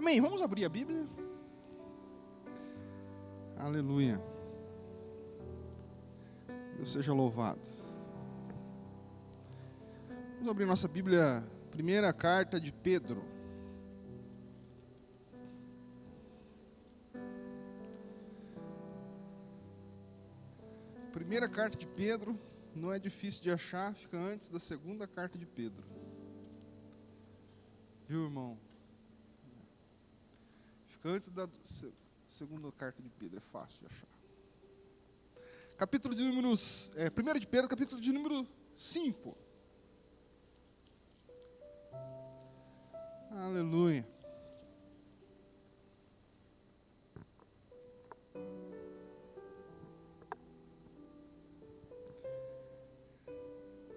Amém. Vamos abrir a Bíblia. Aleluia. Deus seja louvado. Vamos abrir nossa Bíblia, primeira carta de Pedro. Primeira carta de Pedro, não é difícil de achar, fica antes da segunda carta de Pedro. Viu, irmão? Fica antes da segunda carta de Pedro, é fácil de achar. Capítulo de números, 1 de Pedro, capítulo de número 5. Aleluia.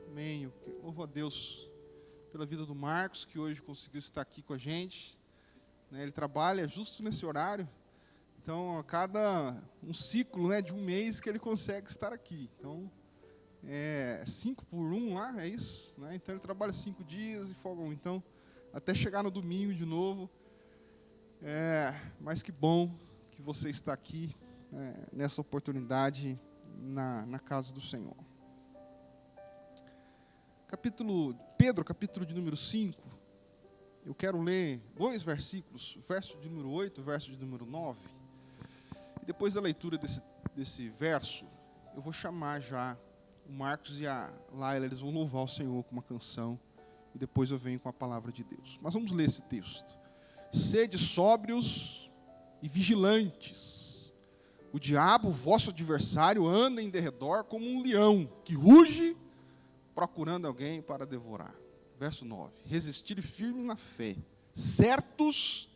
Amém. Eu louvo a Deus pela vida do Marcos, que hoje conseguiu estar aqui com a gente. Ele trabalha justo nesse horário. Então, a cada um ciclo, de um mês que ele consegue estar aqui. Então, 5 por 1 lá, é isso? Então, ele trabalha 5 dias e folga 1. Então, até chegar no domingo de novo. Mas que bom que você está aqui nessa oportunidade na casa do Senhor. Pedro, capítulo de número 5, eu quero ler 2 versículos, verso de número 8, verso de número 9. E depois da leitura desse verso, eu vou chamar já o Marcos e a Laila, eles vão louvar o Senhor com uma canção, e depois eu venho com a palavra de Deus. Mas vamos ler esse texto. Sede sóbrios e vigilantes. O diabo, vosso adversário, anda em derredor como um leão, que ruge procurando alguém para devorar. Verso 9. Resistir firme na fé, certos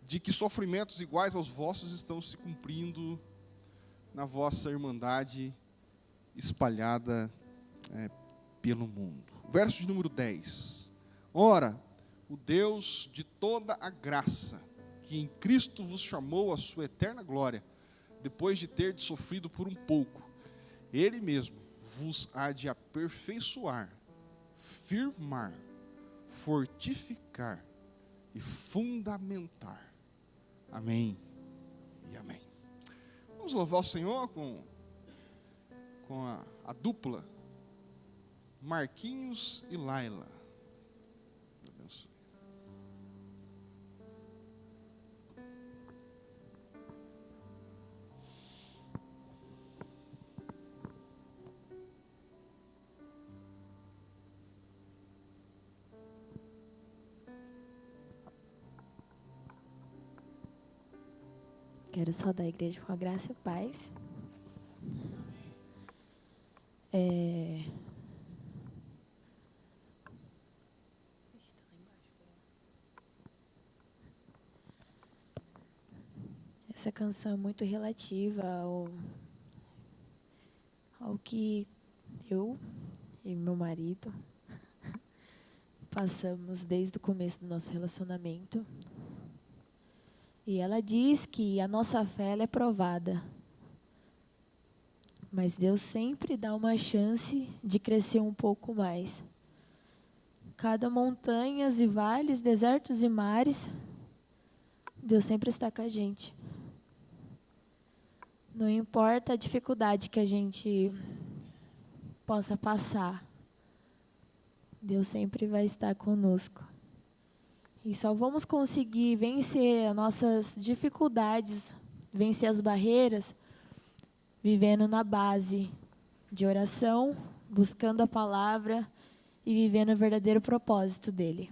de que sofrimentos iguais aos vossos estão se cumprindo na vossa irmandade espalhada pelo mundo. Verso de número 10. Ora, o Deus de toda a graça, que em Cristo vos chamou à sua eterna glória, depois de ter sofrido por um pouco, Ele mesmo vos há de aperfeiçoar, firmar, fortificar e fundamentar. Amém e amém. Vamos louvar o Senhor com a dupla Marquinhos e Laila. Deus abençoe. Quero saudar a igreja com a graça e a paz. Essa canção é muito relativa ao que eu e meu marido passamos desde o começo do nosso relacionamento. E ela diz que a nossa fé ela é provada. Mas Deus sempre dá uma chance de crescer um pouco mais. Cada montanhas e vales, desertos e mares, Deus sempre está com a gente. Não importa a dificuldade que a gente possa passar, Deus sempre vai estar conosco. E só vamos conseguir vencer as nossas dificuldades, vencer as barreiras, vivendo na base de oração, buscando a palavra e vivendo o verdadeiro propósito dele.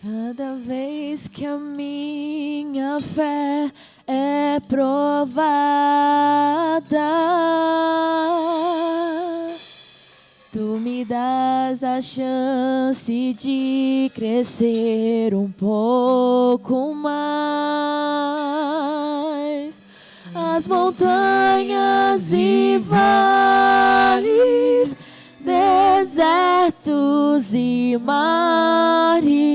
Cada vez que a minha fé é provada, tu me dás a chance de crescer um pouco mais. As montanhas e vales, desertos e mares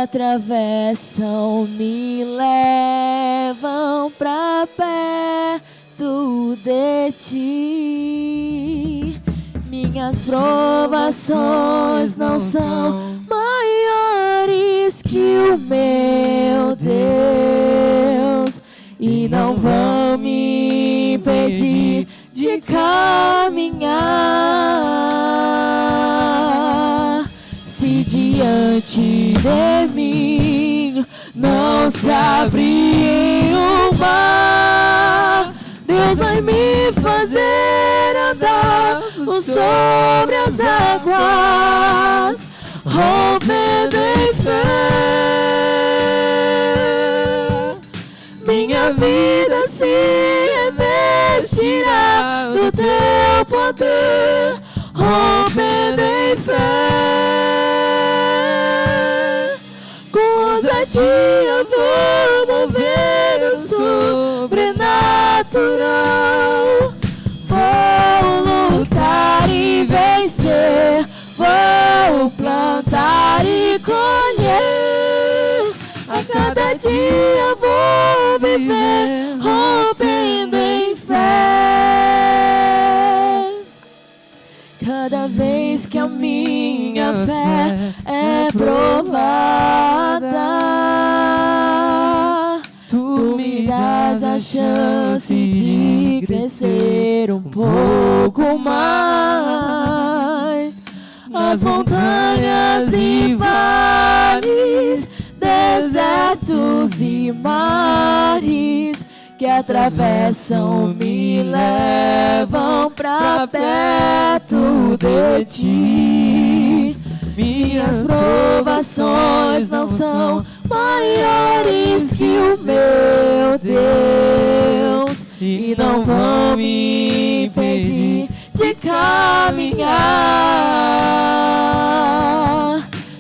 atravessam, me levam pra perto de ti. Minhas provações não são maiores que o meu Deus, e não vão me impedir de caminhar. Se diante de mim não se abrir o mar, Deus vai me fazer andar sobre as águas, rompendo em fé. Minha vida se revestirá do teu poder, rompendo em fé. Com ousadia vou mover o sobrenatural. Vou lutar e vencer, vou plantar e colher. A cada dia vou viver, rompendo em fé. Cada vez que a minha fé é provada, tu me dás a chance de crescer um pouco mais. As montanhas e vales, desertos e mares que atravessam me levam pra perto de ti. Minhas provações não são maiores que o meu Deus, e não vão me impedir de caminhar.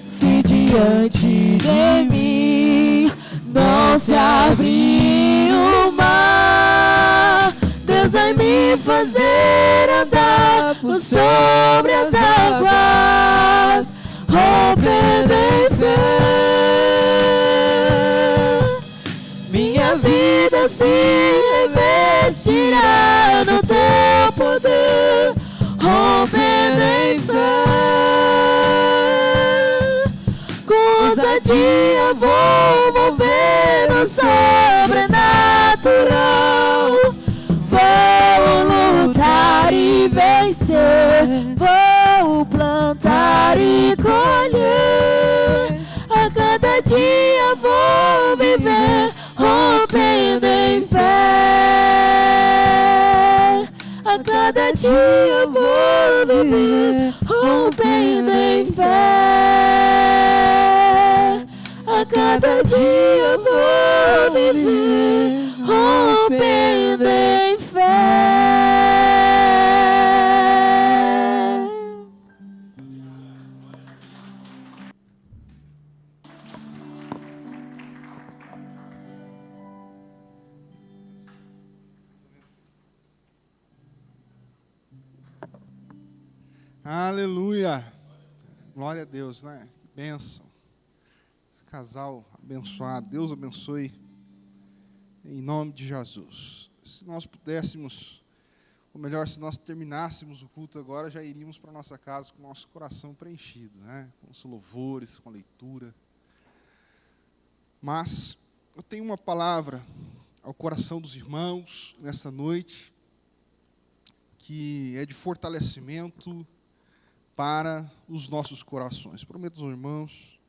Se diante de mim não se abrir o mar, Deus vai me fazer andar por sobre as águas, rompendo em fé. Minha vida se revestirá no teu poder, rompendo em fé. Com ousadia vou mover o sobrenatural. Vou lutar e vencer, vou plantar e colher. A cada dia vou viver, rompendo em fé. A cada dia vou viver, rompendo em fé. A cada dia vou viver, rompendo em fé. Aleluia! Glória a Deus, né? Que bênção. Esse casal abençoado. Deus abençoe em nome de Jesus. Se nós pudéssemos, ou melhor, se nós terminássemos o culto agora, já iríamos para a nossa casa com o nosso coração preenchido, né? Com os louvores, com a leitura. Mas eu tenho uma palavra ao coração dos irmãos nessa noite, que é de fortalecimento para os nossos corações. Prometo aos irmãos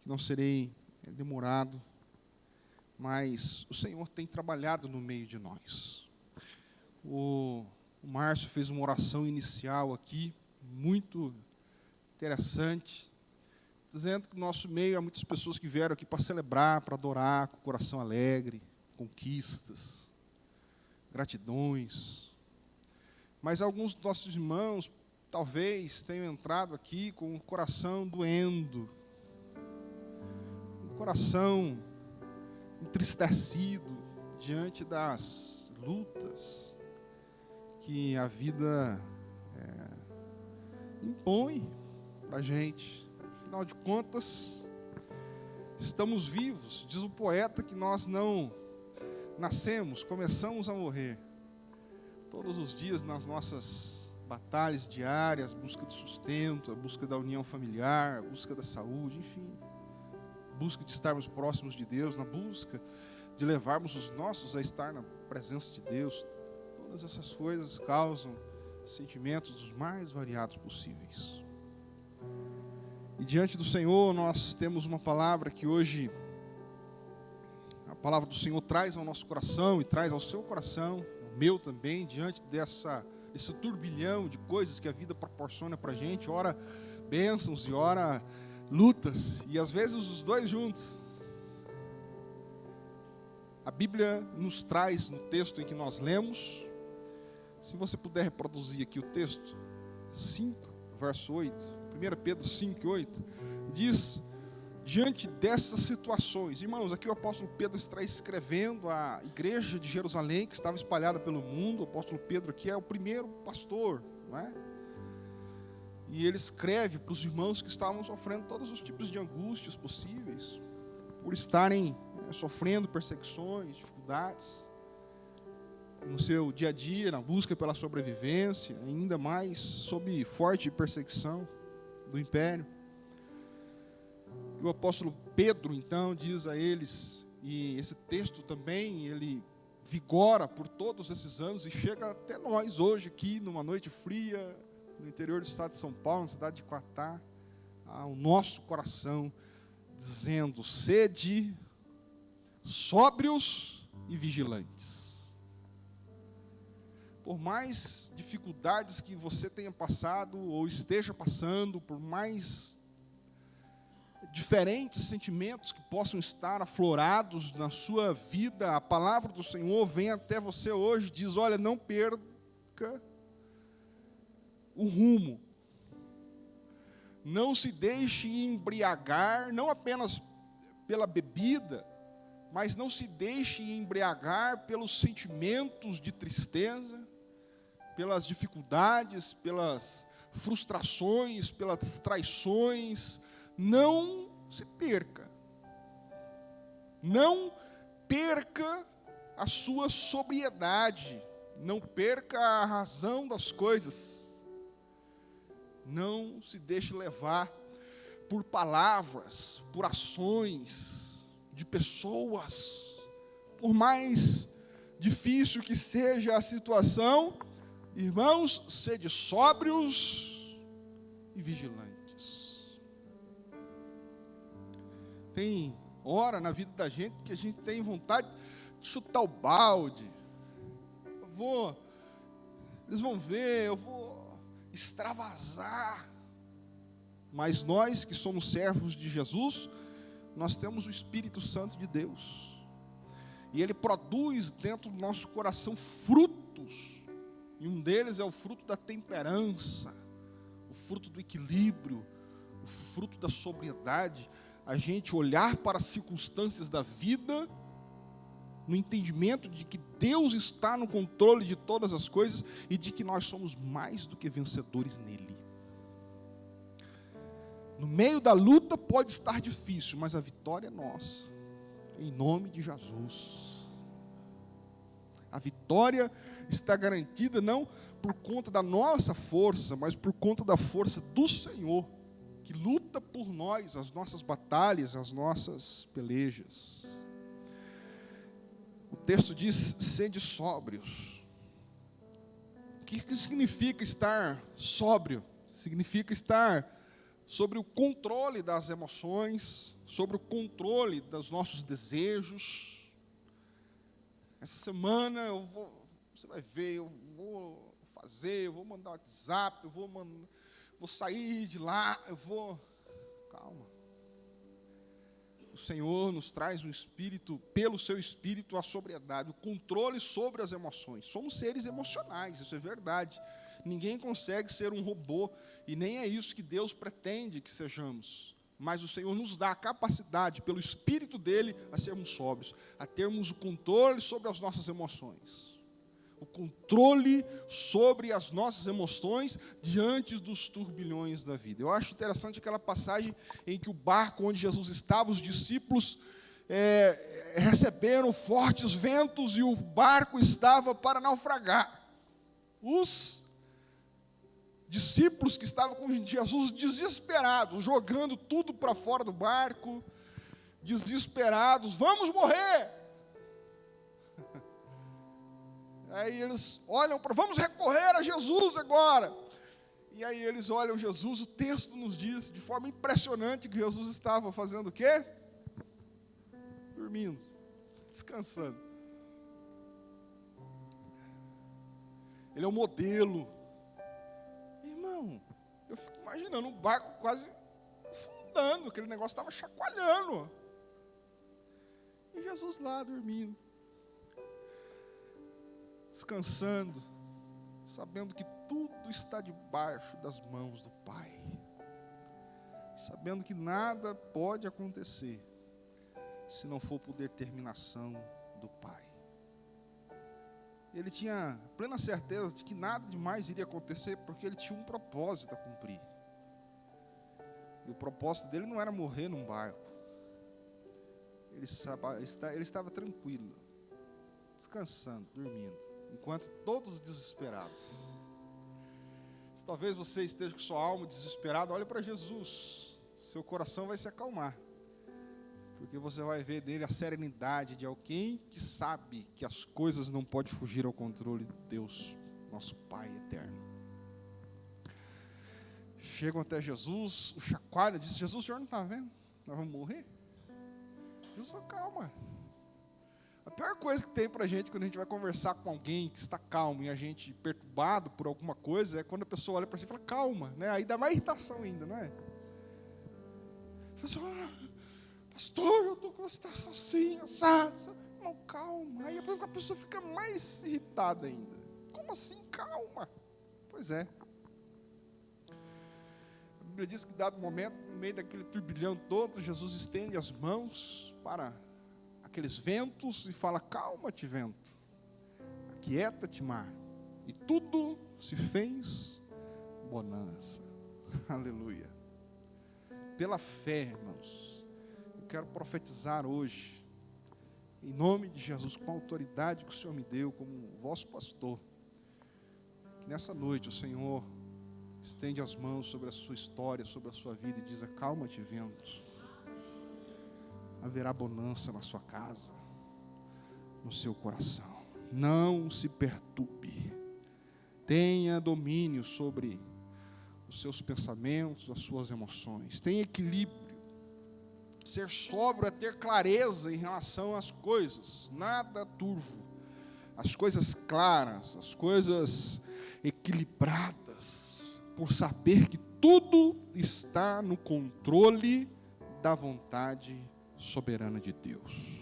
que não serei demorado, mas o Senhor tem trabalhado no meio de nós. O Márcio fez uma oração inicial aqui, muito interessante, dizendo que no nosso meio há muitas pessoas que vieram aqui para celebrar, para adorar, com o coração alegre, conquistas, gratidões. Mas alguns dos nossos irmãos talvez tenham entrado aqui com o coração doendo, o coração entristecido diante das lutas que a vida impõe para a gente. Afinal de contas, estamos vivos. Diz o poeta que nós não nascemos, começamos a morrer. todos os dias nas nossas batalhas diárias, busca de sustento, a busca da união familiar, a busca da saúde, enfim, busca de estarmos próximos de Deus, na busca de levarmos os nossos a estar na presença de Deus. Todas essas coisas causam sentimentos dos mais variados possíveis. E diante do Senhor nós temos uma palavra que hoje, a palavra do Senhor traz ao nosso coração e traz ao seu coração, o meu também, diante desse turbilhão de coisas que a vida proporciona para a gente, ora bênçãos e ora lutas, e às vezes os dois juntos. A Bíblia nos traz no texto em que nós lemos, se você puder reproduzir aqui o texto, 5, verso 8, 1 Pedro 5, 8, diz, diante dessas situações, irmãos, aqui o apóstolo Pedro está escrevendo à igreja de Jerusalém, que estava espalhada pelo mundo. O apóstolo Pedro aqui é o primeiro pastor, não é? E ele escreve para os irmãos que estavam sofrendo todos os tipos de angústias possíveis, por estarem sofrendo perseguições, dificuldades, no seu dia a dia, na busca pela sobrevivência, ainda mais sob forte perseguição do império. E o apóstolo Pedro, então, diz a eles, e esse texto também, ele vigora por todos esses anos e chega até nós hoje aqui, numa noite fria, no interior do estado de São Paulo, na cidade de Quatá, ao nosso coração, dizendo, sede sóbrios e vigilantes. Por mais dificuldades que você tenha passado ou esteja passando, por mais diferentes sentimentos que possam estar aflorados na sua vida, a palavra do Senhor vem até você hoje, diz, olha, não perca o rumo. Não se deixe embriagar, não apenas pela bebida, mas não se deixe embriagar pelos sentimentos de tristeza, pelas dificuldades, pelas frustrações, pelas traições. Não se perca. Não perca a sua sobriedade. Não perca a razão das coisas. Não se deixe levar por palavras, por ações de pessoas. Por mais difícil que seja a situação, irmãos, sede sóbrios e vigilantes. Tem hora na vida da gente que a gente tem vontade de chutar o balde. Eles vão ver, eu vou extravasar. Mas nós que somos servos de Jesus, nós temos o Espírito Santo de Deus. E Ele produz dentro do nosso coração frutos. E um deles é o fruto da temperança, o fruto do equilíbrio, o fruto da sobriedade. A gente olhar para as circunstâncias da vida, no entendimento de que Deus está no controle de todas as coisas e de que nós somos mais do que vencedores nele. No meio da luta pode estar difícil, mas a vitória é nossa, em nome de Jesus. A vitória está garantida não por conta da nossa força, mas por conta da força do Senhor, que luta por nós, as nossas batalhas, as nossas pelejas. O texto diz, sede sóbrios. O que significa estar sóbrio? Significa estar sobre o controle das emoções, sobre o controle dos nossos desejos. Essa semana você vai ver, eu vou fazer, eu vou mandar WhatsApp, eu vou sair de lá, calma. O Senhor nos traz um espírito, pelo seu espírito, a sobriedade, o controle sobre as emoções. Somos seres emocionais, isso é verdade. Ninguém consegue ser um robô, e nem é isso que Deus pretende que sejamos. Mas o Senhor nos dá a capacidade, pelo Espírito dEle, a sermos sóbrios, a termos o controle sobre as nossas emoções. O controle sobre as nossas emoções diante dos turbilhões da vida. Eu acho interessante aquela passagem em que o barco onde Jesus estava, os discípulos receberam fortes ventos e o barco estava para naufragar. os discípulos que estavam com Jesus desesperados, jogando tudo para fora do barco, desesperados, vamos morrer. Aí eles olham para, vamos recorrer a Jesus agora. E aí eles olham Jesus, o texto nos diz de forma impressionante que Jesus estava fazendo o quê? Dormindo, descansando. Ele é o modelo. Irmão, eu fico imaginando um barco quase afundando, aquele negócio estava chacoalhando. E Jesus lá dormindo, descansando, sabendo que tudo está debaixo das mãos do Pai, sabendo que nada pode acontecer se não for por determinação do Pai. Ele tinha plena certeza de que nada demais iria acontecer, porque ele tinha um propósito a cumprir. E o propósito dele não era morrer num barco. Ele estava tranquilo, descansando, dormindo, enquanto todos desesperados. Se talvez você esteja com sua alma desesperada, olhe para Jesus, seu coração vai se acalmar, porque você vai ver dele a serenidade de alguém que sabe que as coisas não podem fugir ao controle de Deus, nosso Pai eterno. Chegam até Jesus, o chacoalha, diz, Jesus, o senhor não está vendo? Nós vamos morrer? Jesus falou, calma. A pior coisa que tem para a gente quando a gente vai conversar com alguém que está calmo e a gente perturbado por alguma coisa, é quando a pessoa olha para você e fala, calma, né? Aí dá mais irritação ainda, não é? Você fala assim, pastor, eu estou com uma situação assim, assado. Não, calma. Aí a pessoa fica mais irritada ainda. Como assim, calma? Pois é. A Bíblia diz que, dado momento, no meio daquele turbilhão todo, Jesus estende as mãos para aqueles ventos e fala, calma-te, vento. Aquieta-te, mar. E tudo se fez bonança. Aleluia. Pela fé, irmãos, eu quero profetizar hoje, em nome de Jesus, com a autoridade que o Senhor me deu como vosso pastor, que nessa noite o Senhor estende as mãos sobre a sua história, sobre a sua vida e diz, acalma-te, vento. Haverá bonança na sua casa, no seu coração. Não se perturbe. Tenha domínio sobre os seus pensamentos, as suas emoções. Tenha equilíbrio. Ser sóbrio é ter clareza em relação às coisas. Nada turvo. As coisas claras, as coisas equilibradas. Por saber que tudo está no controle da vontade soberana de Deus.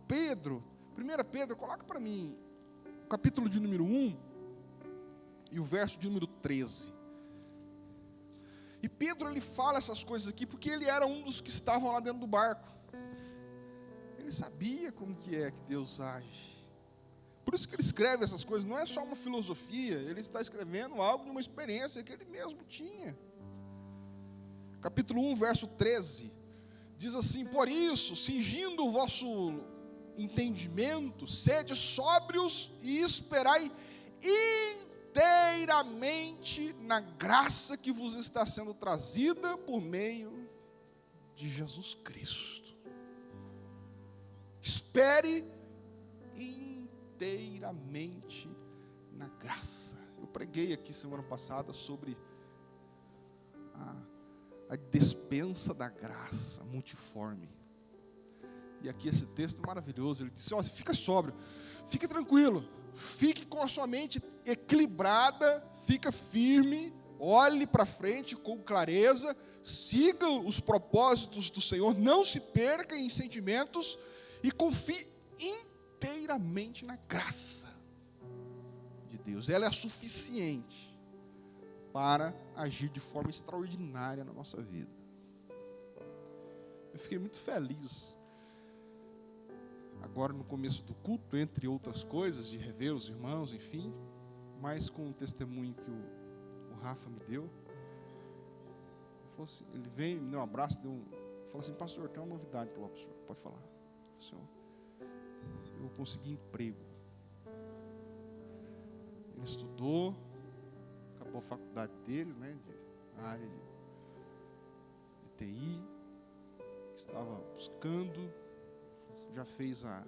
Pedro, 1 Pedro, coloca para mim o capítulo de número 1 e o verso de número 13. E Pedro, ele fala essas coisas aqui porque ele era um dos que estavam lá dentro do barco. Ele sabia como que é que Deus age. Por isso que ele escreve essas coisas, não é só uma filosofia, ele está escrevendo algo de uma experiência que ele mesmo tinha. Capítulo 1, verso 13, diz assim, por isso, cingindo o vosso entendimento, sede sóbrios e esperai inteiramente na graça que vos está sendo trazida por meio de Jesus Cristo. Espere inteiramente na graça. Eu preguei aqui semana passada sobre a dispensa da graça multiforme. E aqui esse texto é maravilhoso. Ele disse, olha, fica sóbrio, fique tranquilo, fique com a sua mente equilibrada, fica firme, olhe para frente com clareza, siga os propósitos do Senhor, não se perca em sentimentos e confie inteiramente na graça de Deus. Ela é suficiente para agir de forma extraordinária na nossa vida. Eu fiquei muito feliz agora no começo do culto, entre outras coisas, de rever os irmãos, enfim, mas com o testemunho que o Rafa me deu. Assim, ele veio, me deu um abraço, falou assim, pastor, tem uma novidade para o senhor, pode falar. Senhor, eu consegui emprego. estudou, acabou a faculdade dele, né, a área de TI, estava buscando, já fez a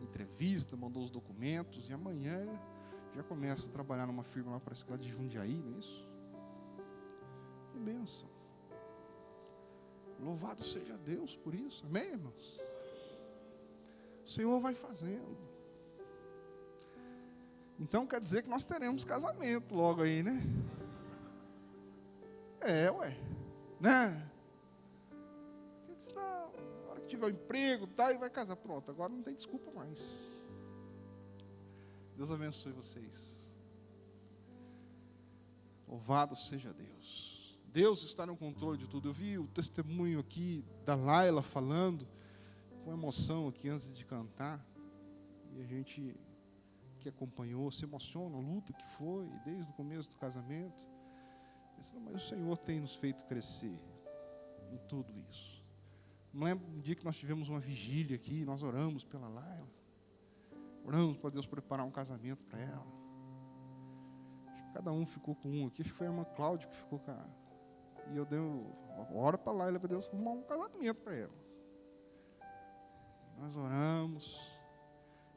entrevista, mandou os documentos, e amanhã ele já começa a trabalhar numa firma lá, parece que lá de Jundiaí, não é isso? Que bênção. Louvado seja Deus por isso, amém, irmãos? O Senhor vai fazendo. Então quer dizer que nós teremos casamento logo aí, né? Né? Ele disse, não, na hora que tiver o emprego, tá, e vai casar. Pronto, agora não tem desculpa mais. Deus abençoe vocês. Louvado seja Deus. Deus está no controle de tudo. Eu vi o testemunho aqui da Laila falando com emoção aqui antes de cantar. E a gente que acompanhou se emociona, a luta que foi desde o começo do casamento. Mas o Senhor tem nos feito crescer em tudo isso. Me lembro um dia que nós tivemos uma vigília aqui, nós oramos pela Laila. Oramos para Deus preparar um casamento para ela. Acho que cada um ficou com um aqui. Acho que foi a irmã Cláudia que ficou com a... E eu dei ora para Laila, para Deus arrumar um casamento para ela. Nós oramos.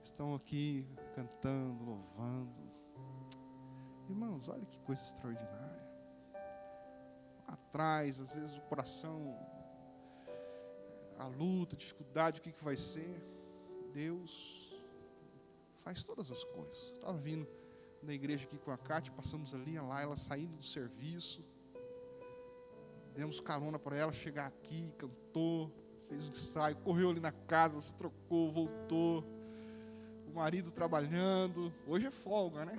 Estão aqui cantando, louvando. Irmãos, olha que coisa extraordinária. Atrás, às vezes o coração, a luta, a dificuldade, o que vai ser. Deus faz todas as coisas. Estava vindo na igreja aqui com a Cátia, passamos ali, lá ela saindo do serviço. Demos carona para ela chegar aqui, cantou, fez um ensaio, correu ali na casa, se trocou, voltou. O marido trabalhando. Hoje é folga, né?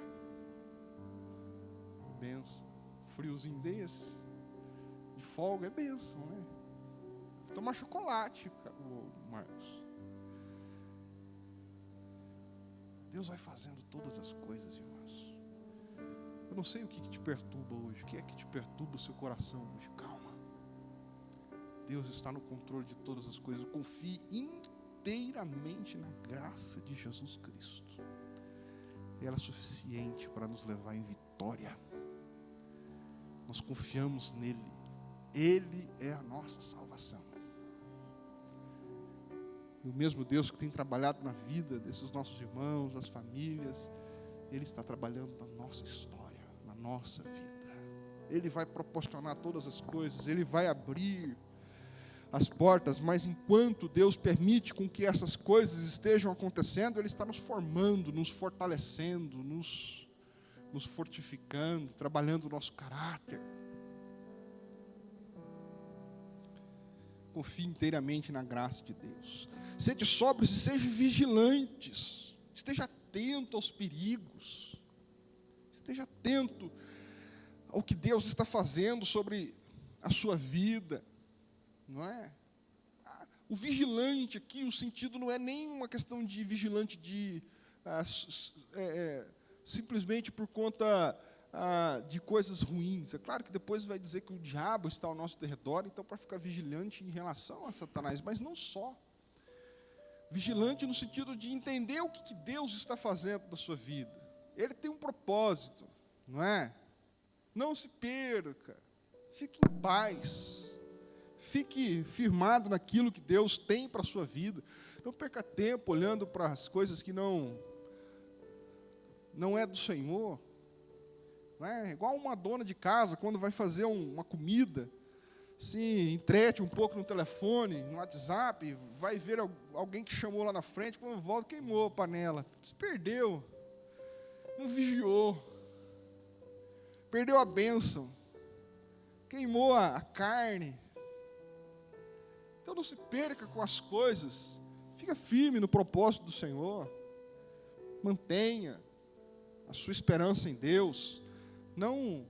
Benção. Friozinho desse. De folga é bênção, né? Vou tomar chocolate, Marcos. Deus vai fazendo todas as coisas, irmãos. Eu não sei o que te perturba hoje. O que é que te perturba o seu coração hoje? Calma. Deus está no controle de todas as coisas. Confie inteiramente na graça de Jesus Cristo. Ela é suficiente para nos levar em vitória. Nós confiamos nele. Ele é a nossa salvação. E o mesmo Deus que tem trabalhado na vida desses nossos irmãos, das famílias, Ele está trabalhando na nossa história, na nossa vida. Ele vai proporcionar todas as coisas, Ele vai abrir as portas, mas enquanto Deus permite com que essas coisas estejam acontecendo, Ele está nos formando, nos fortalecendo, nos fortificando, trabalhando o nosso caráter. Confie inteiramente na graça de Deus. Sede sóbrios e sejam vigilantes. Esteja atento aos perigos. Esteja atento ao que Deus está fazendo sobre a sua vida. Não é? O vigilante aqui, o sentido não é nem uma questão de vigilante de simplesmente por conta de coisas ruins. É claro que depois vai dizer que o diabo está ao nosso redor, então para ficar vigilante em relação a Satanás, mas não só. Vigilante no sentido de entender o que Deus está fazendo da sua vida. Ele tem um propósito, não é? Não se perca, fique em paz. Fique firmado naquilo que Deus tem para a sua vida. Não perca tempo olhando para as coisas que não é do Senhor. Não é? Igual uma dona de casa, quando vai fazer uma comida, se entrete um pouco no telefone, no WhatsApp, vai ver alguém que chamou lá na frente, quando volta, queimou a panela. Se perdeu. Não vigiou. Perdeu a bênção. Queimou a carne. Então não se perca com as coisas. Fica firme no propósito do Senhor. Mantenha a sua esperança em Deus. Não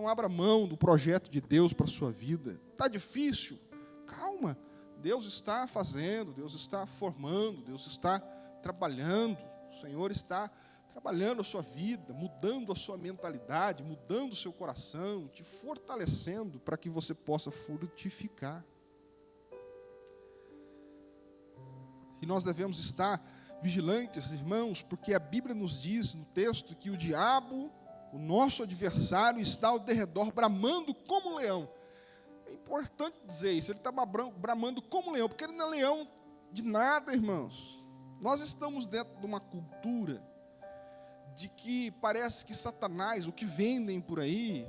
abra mão do projeto de Deus para a sua vida. Está difícil? Calma. Deus está fazendo, Deus está formando, Deus está trabalhando. O Senhor está trabalhando a sua vida, mudando a sua mentalidade, mudando o seu coração, te fortalecendo para que você possa frutificar. E nós devemos estar vigilantes, irmãos, porque a Bíblia nos diz no texto que o diabo, o nosso adversário, está ao derredor bramando como um leão. É importante dizer isso, ele está bramando como um leão, porque ele não é leão de nada, irmãos. Nós estamos dentro de uma cultura de que parece que Satanás, o que vendem por aí,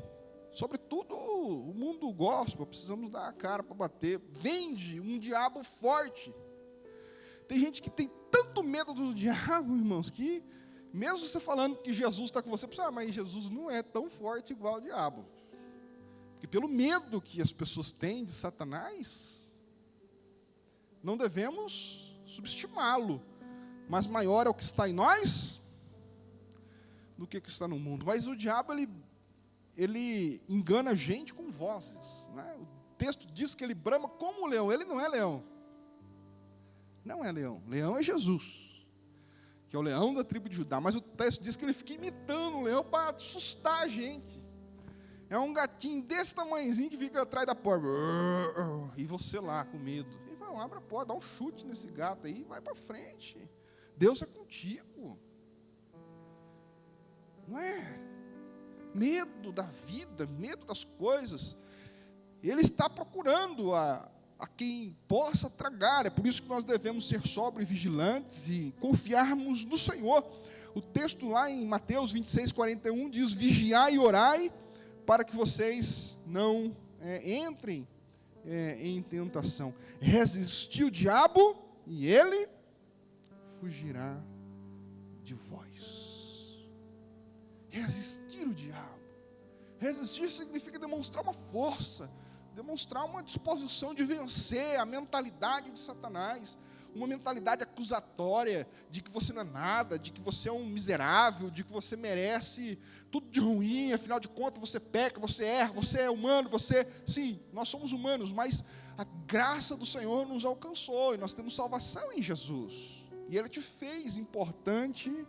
sobretudo o mundo gospel, precisamos dar a cara para bater, vende um diabo forte. Tem gente que tem tanto medo do diabo, irmãos, que mesmo você falando que Jesus está com você, você mas Jesus não é tão forte igual o diabo. Porque pelo medo que as pessoas têm de Satanás, não devemos subestimá-lo. Mas maior é o que está em nós do que está no mundo. Mas o diabo, ele engana a gente com vozes, né? O texto diz que ele brama como um leão. Ele não é leão. Não é leão. Leão é Jesus, que é o leão da tribo de Judá. Mas o texto diz que ele fica imitando o leão para assustar a gente. É um gatinho desse tamanhozinho que fica atrás da porta. E você lá com medo. Irmão, abre a porta, dá um chute nesse gato aí e vai para frente. Deus é contigo. Não é? Medo da vida, medo das coisas. Ele está procurando a quem possa tragar. É por isso que nós devemos ser sóbrios e vigilantes e confiarmos no Senhor. O texto lá em Mateus 26:41 diz: vigiai e orai para que vocês não entrem em tentação. Resistir o diabo e ele fugirá de vós. Resistir o diabo. Resistir significa demonstrar uma força, demonstrar uma disposição de vencer a mentalidade de Satanás, uma mentalidade acusatória de que você não é nada, de que você é um miserável, de que você merece tudo de ruim, afinal de contas você peca, você erra, você é humano, sim, nós somos humanos, mas a graça do Senhor nos alcançou e nós temos salvação em Jesus. E Ele te fez importante,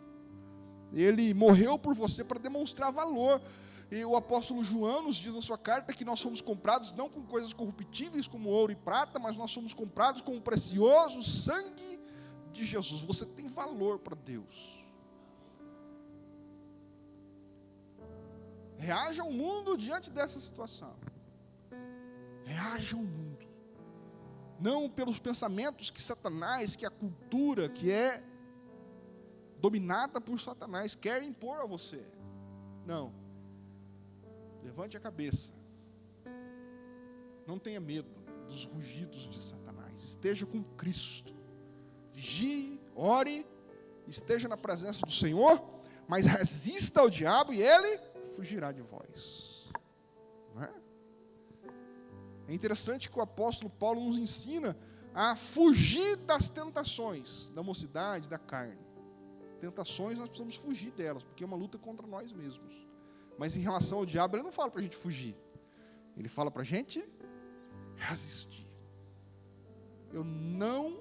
Ele morreu por você para demonstrar valor. E o apóstolo João nos diz na sua carta que nós somos comprados não com coisas corruptíveis como ouro e prata, mas nós somos comprados com o precioso sangue de Jesus. Você tem valor para Deus. Reaja ao mundo diante dessa situação. Reaja ao mundo. Não pelos pensamentos que Satanás, que a cultura que é dominada por Satanás quer impor a você. Não. Levante a cabeça. Não tenha medo dos rugidos de Satanás. Esteja com Cristo. Vigie, ore, esteja na presença do Senhor, mas resista ao diabo e ele fugirá de vós. Não é? É interessante que o apóstolo Paulo nos ensina a fugir das tentações da mocidade, da carne. Tentações nós precisamos fugir delas, porque é uma luta contra nós mesmos. Mas em relação ao diabo, ele não fala para a gente fugir. Ele fala para a gente resistir. Eu não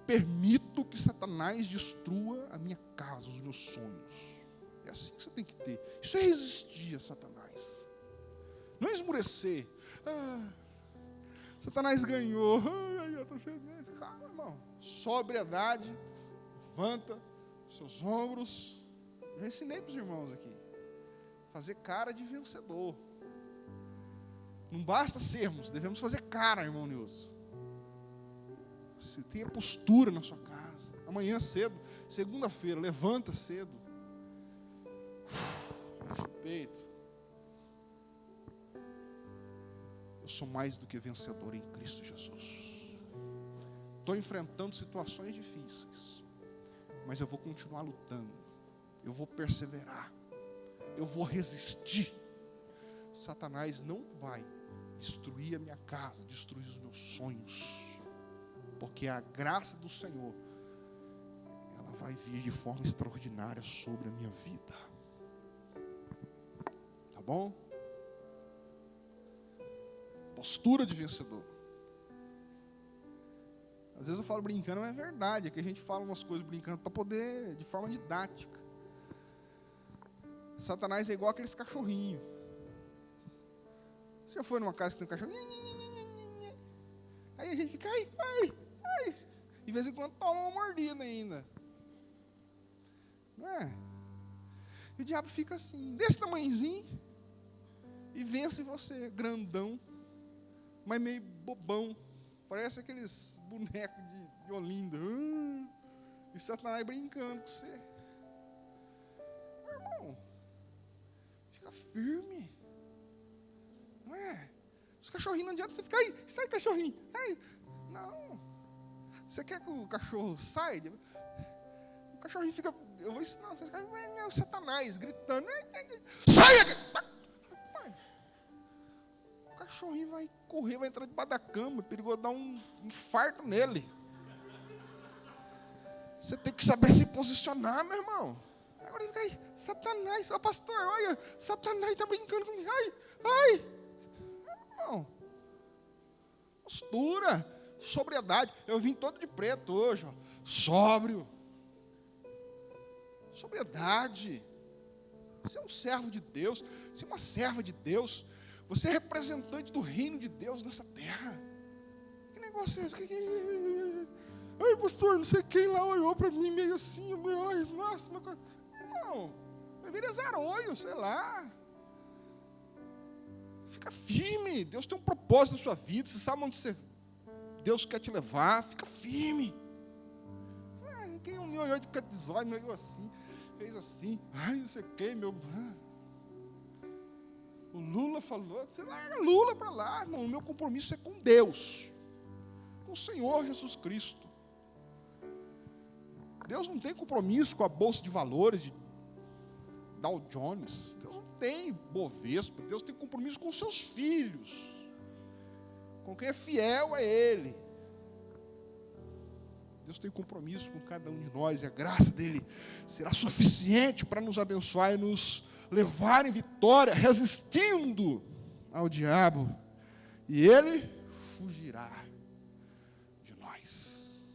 permito que Satanás destrua a minha casa, os meus sonhos. É assim que você tem que ter. Isso é resistir a Satanás. Não é esmurecer. Satanás ganhou. Eu estou feliz. Calma, irmão. Sobriedade. Levanta seus ombros. Eu já ensinei para os irmãos aqui. Fazer cara de vencedor. Não basta sermos, devemos fazer cara, irmão Nilson. Você tenha postura na sua casa. Amanhã cedo, segunda-feira, levanta cedo. Enche o peito. Eu sou mais do que vencedor em Cristo Jesus. Estou enfrentando situações difíceis, mas eu vou continuar lutando. Eu vou perseverar. Eu vou resistir. Satanás não vai destruir a minha casa, destruir os meus sonhos, porque a graça do Senhor, ela vai vir de forma extraordinária sobre a minha vida. Tá bom? Postura de vencedor. Às vezes eu falo brincando, mas é verdade, é que a gente fala umas coisas brincando para poder, de forma didática. Satanás é igual aqueles cachorrinhos. Você já foi numa casa que tem um cachorro? Aí a gente fica, ai. De vez em quando toma uma mordida ainda. Não é? E o diabo fica assim, desse tamanhozinho, e vence você, grandão, mas meio bobão. Parece aqueles bonecos de Olinda. E Satanás brincando com você. Meu irmão, fica firme. Não é? Os cachorrinhos não adianta você ficar, ai, sai cachorrinho. Ai. Não. Você quer que o cachorro saia? O cachorrinho fica, eu vou ensinar, você fica, é o Satanás gritando. Saia! O cachorrinho vai correr, vai entrar debaixo da cama, é perigoso dar um infarto nele. Você tem que saber se posicionar, meu irmão. Agora fica aí, Satanás, ó pastor, olha, Satanás está brincando comigo. Ai. Irmão, postura, sobriedade. Eu vim todo de preto hoje, ó. Sóbrio. Sobriedade. Você é um servo de Deus, você é uma serva de Deus. Você é representante do reino de Deus nessa terra. Que negócio é esse? Ai, pastor, não sei quem lá olhou para mim meio assim. Ai, nossa, não. Vai vir azarolho, sei lá. Fica firme. Deus tem um propósito na sua vida. Você sabe onde Deus quer te levar. Fica firme. Quem me olhou de catizóio, me olhou assim, fez assim. Ai, não sei quem, meu... O Lula falou, você larga Lula para lá, irmão. O meu compromisso é com Deus, com o Senhor Jesus Cristo. Deus não tem compromisso com a Bolsa de Valores de Dow Jones. Deus não tem Bovespa. Deus tem compromisso com os seus filhos, com quem é fiel a Ele. Deus tem compromisso com cada um de nós, e a graça dEle será suficiente para nos abençoar e nos levar em vitória, resistindo ao diabo, e ele fugirá de nós.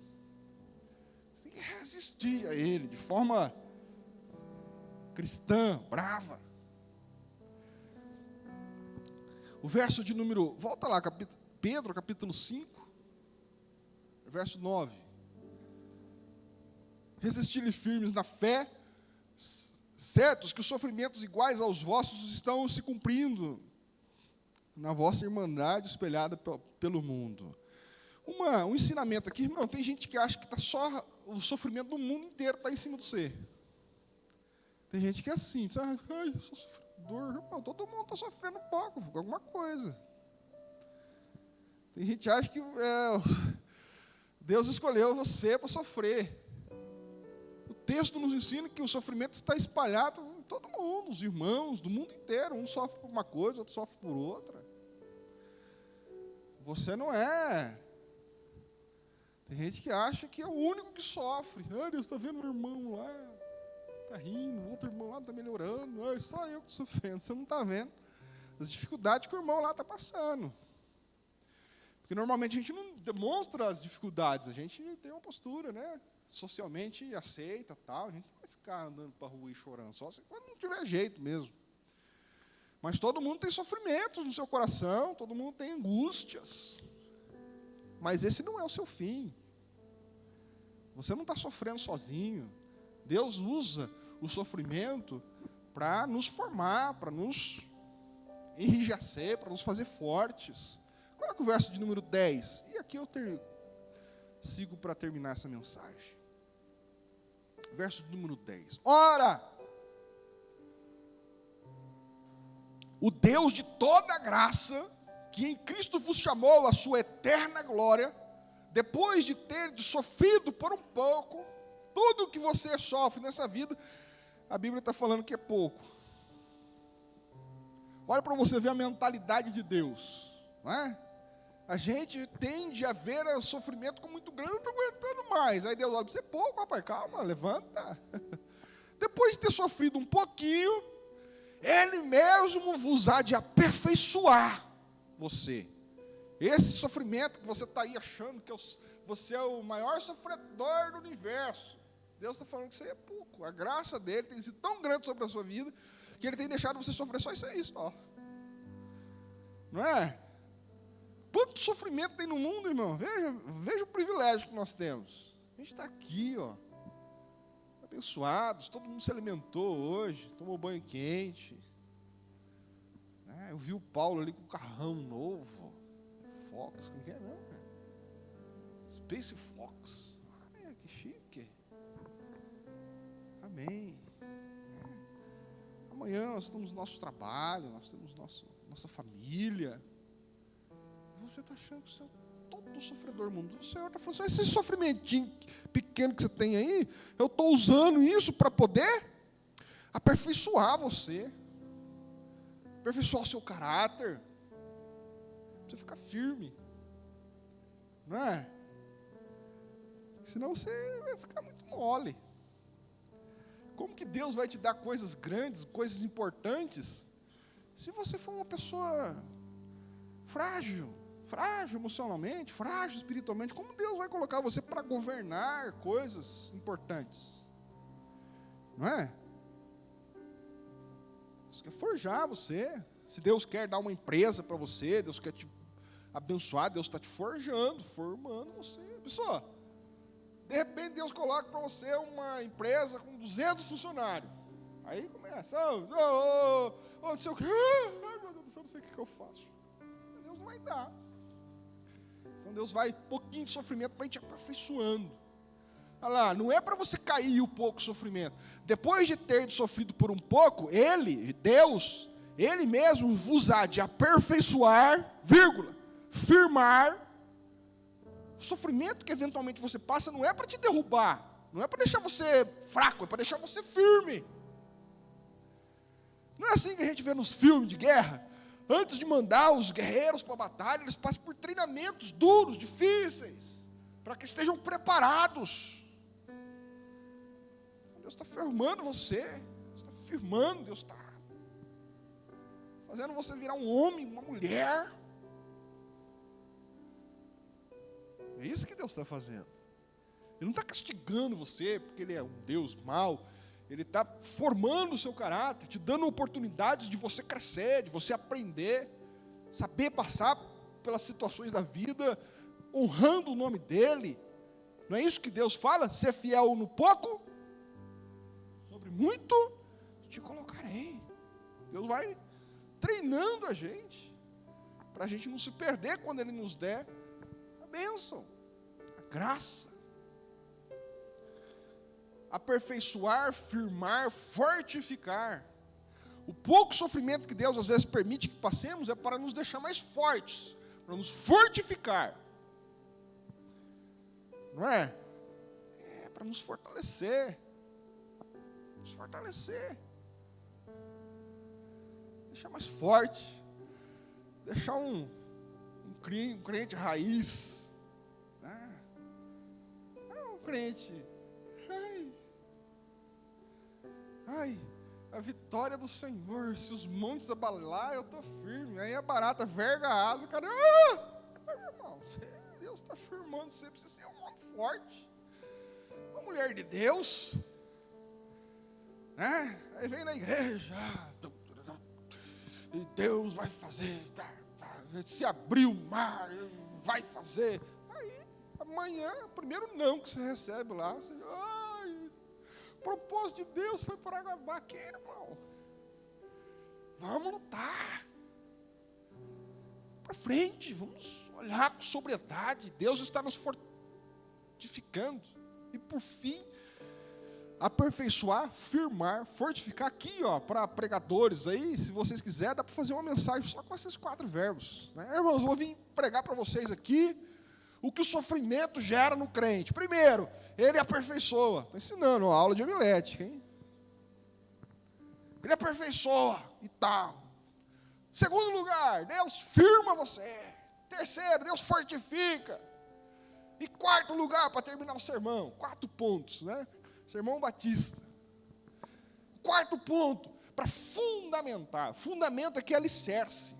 Você tem que resistir a ele de forma cristã, brava. O verso de número, volta lá, Pedro, capítulo 5, verso 9. Resistir-lhe firmes na fé, certos que os sofrimentos iguais aos vossos estão se cumprindo na vossa irmandade espelhada pelo mundo. Um ensinamento aqui, irmão, tem gente que acha que tá só o sofrimento do mundo inteiro está em cima de você. Tem gente que é assim, diz, ai, eu sou sofredor, irmão, todo mundo está sofrendo um pouco, com alguma coisa. Tem gente que acha que Deus escolheu você para sofrer. O texto nos ensina que o sofrimento está espalhado em todo mundo, os irmãos do mundo inteiro. Um sofre por uma coisa, outro sofre por outra. Você não é. Tem gente que acha que é o único que sofre. Ah, Deus está vendo meu irmão lá, está rindo, o outro irmão lá está melhorando. Ah, só eu que estou sofrendo. Você não está vendo as dificuldades que o irmão lá está passando. Porque normalmente a gente não demonstra as dificuldades, a gente tem uma postura, né? Socialmente aceita, tal, a gente não vai ficar andando para a rua e chorando, só quando não tiver jeito mesmo. Mas todo mundo tem sofrimentos no seu coração, todo mundo tem angústias. Mas esse não é o seu fim. Você não está sofrendo sozinho. Deus usa o sofrimento para nos formar, para nos enrijecer, para nos fazer fortes. Coloca o verso de número 10. E aqui eu sigo para terminar essa mensagem. Verso de número 10. Ora, o Deus de toda graça, que em Cristo vos chamou à sua eterna glória, depois de ter sofrido por um pouco, tudo o que você sofre nessa vida, a Bíblia está falando que é pouco. Olha para você ver a mentalidade de Deus, não é? A gente tende a ver o sofrimento como muito grande, eu não estou aguentando mais. Aí Deus olha para você, pouco, rapaz, calma, levanta. Depois de ter sofrido um pouquinho, Ele mesmo vos há de aperfeiçoar você. Esse sofrimento que você está aí achando que você é o maior sofredor do universo, Deus está falando que isso aí é pouco. A graça dele tem sido tão grande sobre a sua vida, que Ele tem deixado você sofrer só isso aí, ó. Não é? quanto sofrimento tem no mundo, irmão. Veja o privilégio que nós temos. A gente está aqui, ó, abençoados, todo mundo se alimentou hoje, tomou banho quente. Eu vi o Paulo ali com um carrão novo. Fox, como que é mesmo? Space Fox. Que chique. Amém. Amanhã nós temos nosso trabalho, nós temos nossa família. Você está achando que você é todo sofredor do mundo. O Senhor está falando assim, esse sofrimentinho pequeno que você tem aí, eu estou usando isso para poder aperfeiçoar você. Aperfeiçoar o seu caráter. Pra você ficar firme. Não é? Senão você vai ficar muito mole. Como que Deus vai te dar coisas grandes, coisas importantes, se você for uma pessoa frágil emocionalmente, frágil espiritualmente? Como Deus vai colocar você para governar coisas importantes? Não é? Deus quer forjar você. Se Deus quer dar uma empresa para você, Deus quer te abençoar, Deus está te forjando, formando você. Pessoal, de repente Deus coloca para você uma empresa com 200 funcionários. Aí começa, não sei o que, ai meu Deus do céu, não sei o que eu faço. Deus não vai dar. Então Deus vai um pouquinho de sofrimento para ir te aperfeiçoando. Olha lá, não é para você cair um pouco sofrimento. Depois de ter sofrido por um pouco, Deus, Ele mesmo vos há de aperfeiçoar, firmar. O sofrimento que eventualmente você passa não é para te derrubar, não é para deixar você fraco, é para deixar você firme. Não é assim que a gente vê nos filmes de guerra? Antes de mandar os guerreiros para a batalha, eles passam por treinamentos duros, difíceis, para que estejam preparados. Deus está firmando você, Deus está firmando, Deus está fazendo você virar um homem, uma mulher. É isso que Deus está fazendo. Ele não está castigando você porque Ele é um Deus mau. Ele está formando o seu caráter, te dando oportunidades de você crescer, de você aprender, saber passar pelas situações da vida, honrando o nome dEle. Não é isso que Deus fala? Ser fiel no pouco, sobre muito te colocarei. Deus vai treinando a gente, para a gente não se perder quando Ele nos der a bênção, a graça. Aperfeiçoar, firmar, fortificar. O pouco sofrimento que Deus às vezes permite que passemos é para nos deixar mais fortes, para nos fortificar. Não é? É para nos fortalecer. Nos fortalecer. Deixar mais forte. Deixar um crente raiz. Não um crente. Ai, a vitória do Senhor, se os montes abalar, eu estou firme. Aí a barata verga a asa, o cara, meu irmão, Deus está firmando, você precisa ser um homem forte, uma mulher de Deus, né? Aí vem na igreja, e Deus vai fazer, se abrir o mar, vai fazer. Aí, amanhã, o primeiro não que você recebe lá, você o propósito de Deus foi por água abaixo, irmão. Vamos lutar. Para frente, vamos olhar com sobriedade. Deus está nos fortificando. E por fim, aperfeiçoar, firmar, fortificar. Aqui, ó, para pregadores aí, se vocês quiserem, dá para fazer uma mensagem só com esses 4 verbos. Né? Irmãos, eu vou vir pregar para vocês aqui o que o sofrimento gera no crente. Primeiro, ele aperfeiçoa. Estou ensinando uma aula de homilética, hein? Ele aperfeiçoa e tal. Segundo lugar, Deus firma você. Terceiro, Deus fortifica. E quarto lugar, para terminar o sermão, 4 pontos, né? Sermão Batista. Quarto ponto, para fundamentar. Fundamento aqui é alicerce.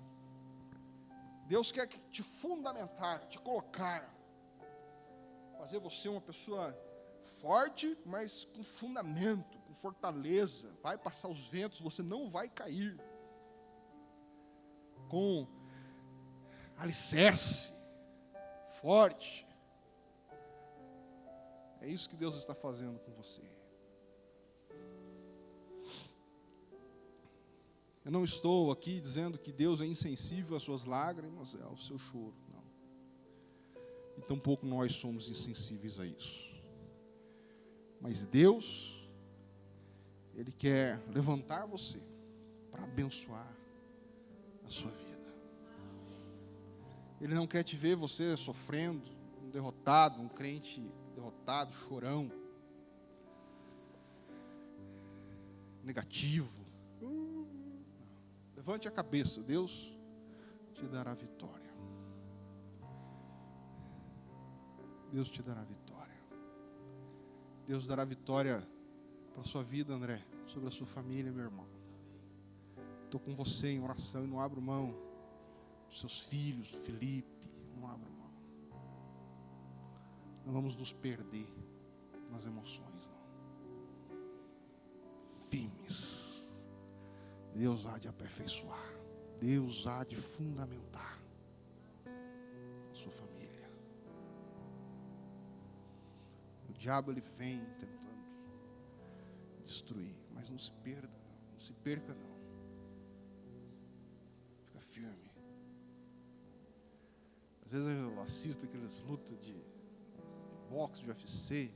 Deus quer te fundamentar, te colocar, fazer você uma pessoa forte, mas com fundamento, com fortaleza. Vai passar os ventos, você não vai cair. Com alicerce, forte. É isso que Deus está fazendo com você. Eu não estou aqui dizendo que Deus é insensível às suas lágrimas, ao seu choro, não. E tampouco nós somos insensíveis a isso. Mas Deus, Ele quer levantar você para abençoar a sua vida. Ele não quer te ver você sofrendo, um derrotado, um crente derrotado, chorão, negativo. Levante a cabeça, Deus te dará vitória. Deus te dará vitória. Deus dará vitória para a sua vida, André, sobre a sua família, meu irmão. Estou com você em oração e não abro mão dos seus filhos, Felipe, não abro mão. Não vamos nos perder nas emoções, não. Firmes. Deus há de aperfeiçoar. Deus há de fundamentar a sua família. O diabo, ele vem tentando destruir, mas não se perda, não se perca não. Fica firme. Às vezes eu assisto aquelas lutas de boxe, de UFC,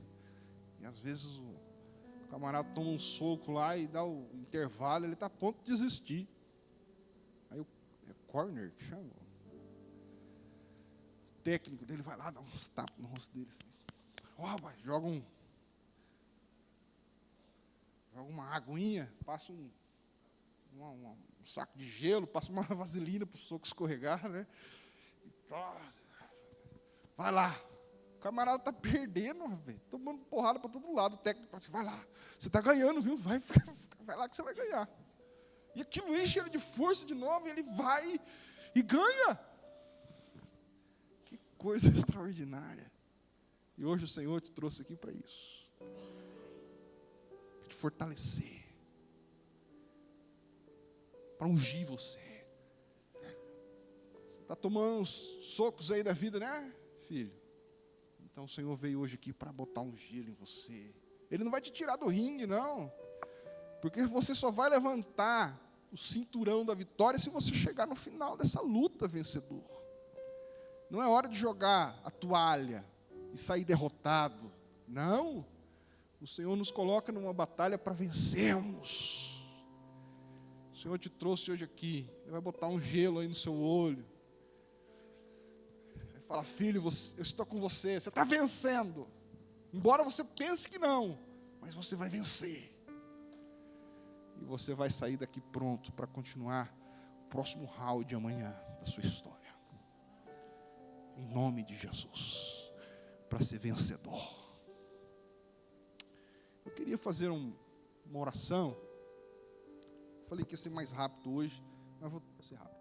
e às vezes o camarada toma um soco lá e dá o intervalo, ele está a ponto de desistir. Aí é corner que chama. O técnico dele vai lá, dá uns tapas no rosto dele. Assim. Joga uma aguinha, passa um saco de gelo, passa uma vaselina para o soco escorregar, né? Vai lá. O camarada está perdendo, véio, tomando porrada para todo lado. O técnico fala assim, vai lá, você está ganhando, viu? Vai lá que você vai ganhar. E aquilo enche ele de força de novo, e ele vai e ganha. Que coisa extraordinária. E hoje o Senhor te trouxe aqui para isso. Para te fortalecer. Para ungir você. Você está tomando uns socos aí da vida, né, filho? Então o Senhor veio hoje aqui para botar um gelo em você. Ele não vai te tirar do ringue, não. Porque você só vai levantar o cinturão da vitória se você chegar no final dessa luta vencedor. Não é hora de jogar a toalha e sair derrotado. Não. O Senhor nos coloca numa batalha para vencermos. O Senhor te trouxe hoje aqui. Ele vai botar um gelo aí no seu olho. Fala, filho, eu estou com você. Você está vencendo. Embora você pense que não, mas você vai vencer. E você vai sair daqui pronto para continuar o próximo round amanhã da sua história. Em nome de Jesus. Para ser vencedor. Eu queria fazer uma oração. Falei que ia ser mais rápido hoje, mas vou ser rápido.